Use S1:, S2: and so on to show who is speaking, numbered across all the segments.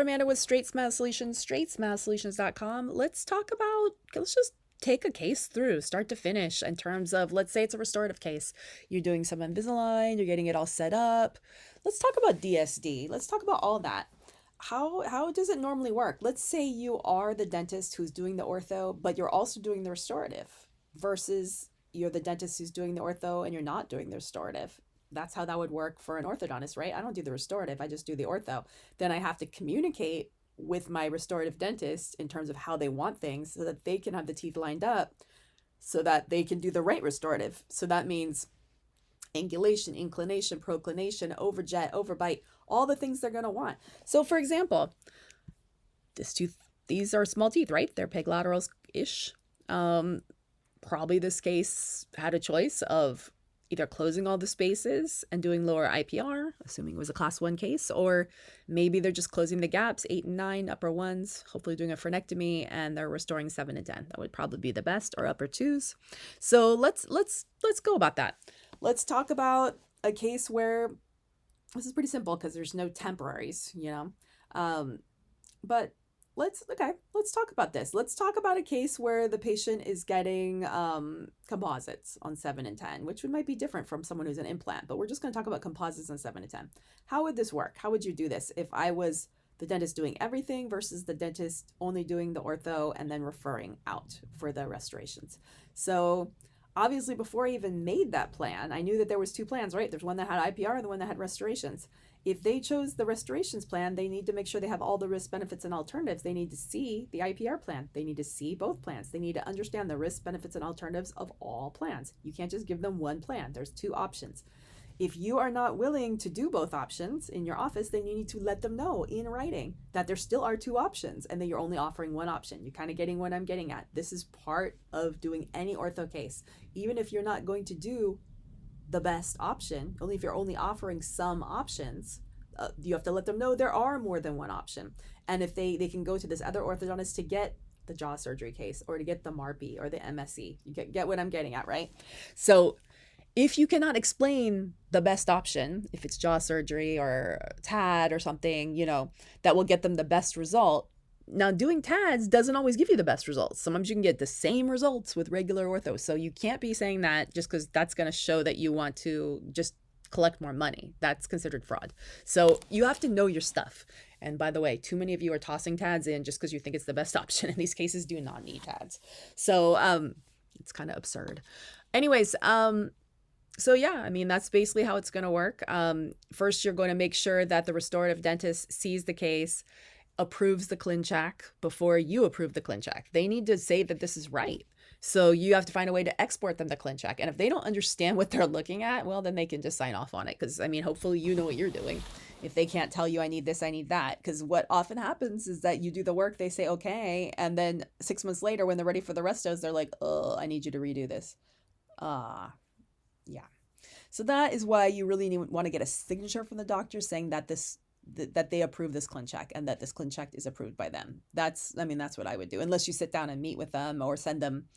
S1: Amanda with Straightsmile Solutions, straightsmilesolutions.com. Let's just take a case through start to finish in terms of, let's say it's a restorative case. You're doing some Invisalign, you're getting it all set up. Let's talk about DSD. Let's talk about all that. How does it normally work? Let's say you are the dentist who's doing the ortho, but you're also doing the restorative, versus you're the dentist who's doing the ortho and you're not doing the restorative. That's how that would work for an orthodontist, right? I don't do the restorative, I just do the ortho. Then I have to communicate with my restorative dentist in terms of how they want things so that they can have the teeth lined up so that they can do the right restorative. So that means angulation, inclination, proclination, overjet, overbite, all the things they're going to want. So for example, these are small teeth, right? They're peg laterals-ish. Probably this case had a choice of either closing all the spaces and doing lower IPR, assuming it was a class 1 case, or maybe they're just closing the gaps, 8 and 9, upper 1s, hopefully doing a frenectomy, and they're restoring 7 and 10. That would probably be the best, or upper 2s. So let's go about that. Let's talk about a case where this is pretty simple because there's no temporaries, but let's talk about this. Let's talk about a case where the patient is getting composites on 7 and 10, which might be different from someone who's an implant, but we're just going to talk about composites on 7 and 10. How would this work? How would you do this if I was the dentist doing everything versus the dentist only doing the ortho and then referring out for the restorations? So obviously, before I even made that plan, I knew that there was 2 plans, right? There's one that had IPR and the one that had restorations. If they chose the restorations plan, they need to make sure they have all the risk, benefits, and alternatives. They need to see the IPR plan. They need to see both plans. They need to understand the risks, benefits, and alternatives of all plans. You can't just give them one plan. There's 2 options. If you are not willing to do both options in your office, then you need to let them know in writing that there still are 2 options and that you're only offering one option. You're kind of getting what I'm getting at. This is part of doing any ortho case. Even if you're not going to do the best option, only if you're only offering some options, you have to let them know there are more than one option. And if they can go to this other orthodontist to get the jaw surgery case or to get the MARPE or the MSE. You get what I'm getting at, right? So if you cannot explain the best option, if it's jaw surgery or TAD or something, that will get them the best result. Now, doing TADs doesn't always give you the best results. Sometimes you can get the same results with regular ortho. So you can't be saying that just because that's going to show that you want to just collect more money. That's considered fraud. So you have to know your stuff. And by the way, too many of you are tossing TADs in just because you think it's the best option. And these cases do not need TADs. So it's kind of absurd. Anyways, so yeah, that's basically how it's going to work. First, you're going to make sure that the restorative dentist sees the case, approves the Clin Check before you approve the Clin Check. They need to say that this is right. So you have to find a way to export them the Clin Check. And if they don't understand what they're looking at, well, then they can just sign off on it. Because, hopefully you know what you're doing. If they can't tell you, I need this, I need that. Because what often happens is that you do the work, they say, okay. And then 6 months later, when they're ready for the restos, they're like, oh, I need you to redo this. Yeah. So that is why you really want to get a signature from the doctor saying that that they approve this Clin Check and that this Clin Check is approved by them. That's what I would do. Unless you sit down and meet with them or send them,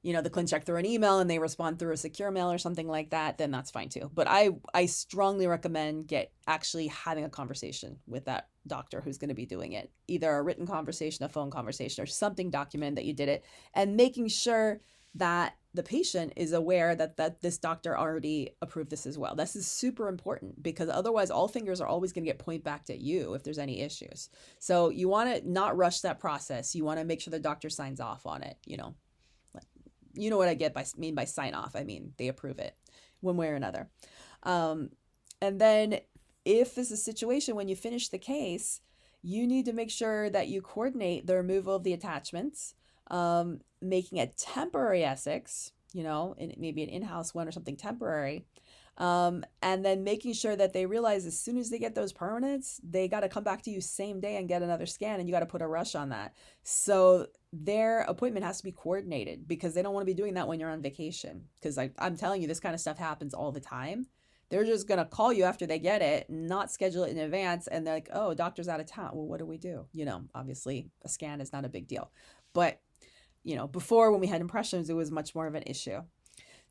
S1: the Clin Check through an email and they respond through a secure mail or something like that, then that's fine too. But I strongly recommend actually having a conversation with that doctor who's going to be doing it. Either a written conversation, a phone conversation, or something documented that you did it, and making sure that the patient is aware that this doctor already approved this as well. This is super important because otherwise all fingers are always going to get point back at you if there's any issues. So you want to not rush that process. You want to make sure the doctor signs off on it. You know what I mean by sign off. They approve it one way or another. And then if this is a situation when you finish the case, you need to make sure that you coordinate the removal of the attachments, making a temporary Essex, maybe an in-house one or something temporary, and then making sure that they realize as soon as they get those permanents, they got to come back to you same day and get another scan, and you got to put a rush on that. So their appointment has to be coordinated because they don't want to be doing that when you're on vacation. Because I'm telling you, this kind of stuff happens all the time. They're just going to call you after they get it, not schedule it in advance, and they're like, oh, doctor's out of town. Well, what do we do? Obviously a scan is not a big deal. But before when we had impressions, it was much more of an issue.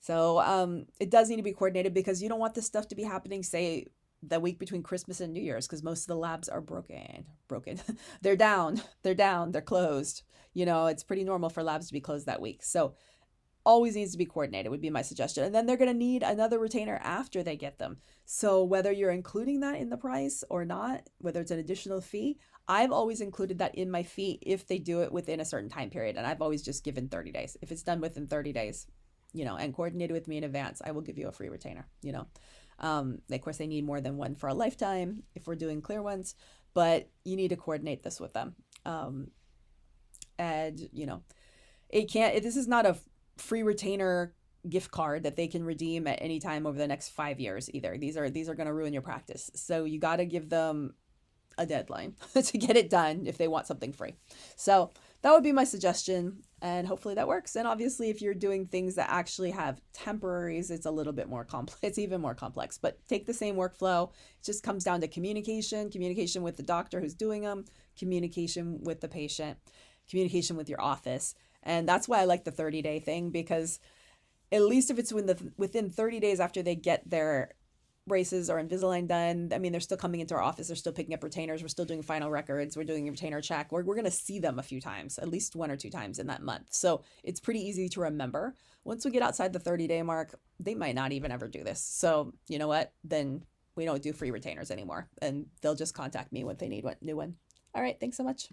S1: So it does need to be coordinated because you don't want this stuff to be happening, say, the week between Christmas and New Year's, because most of the labs are broken. They're down, they're closed. It's pretty normal for labs to be closed that week. So always needs to be coordinated would be my suggestion. And then they're going to need another retainer after they get them. So whether you're including that in the price or not, whether it's an additional fee, I've always included that in my fee if they do it within a certain time period. And I've always just given 30 days. If it's done within 30 days, and coordinated with me in advance, I will give you a free retainer, Of course, they need more than one for a lifetime if we're doing clear ones, but you need to coordinate this with them. This is not a free retainer gift card that they can redeem at any time over the next 5 years either. These are going to ruin your practice. So you got to give them a deadline to get it done if they want something free. So that would be my suggestion, and hopefully that works. And obviously, if you're doing things that actually have temporaries, it's a little bit more complex. It's even more complex, but take the same workflow. It just comes down to communication with the doctor who's doing them, communication with the patient, communication with your office. And that's why I like the 30-day thing, because at least if it's within 30 days after they get their braces or Invisalign done, they're still coming into our office. They're still picking up retainers. We're still doing final records. We're doing a retainer check. We're going to see them a few times, at least 1 or 2 times in that month. So it's pretty easy to remember. Once we get outside the 30-day mark, they might not even ever do this. So you know what? Then we don't do free retainers anymore, and they'll just contact me when they need one new one. All right. Thanks so much.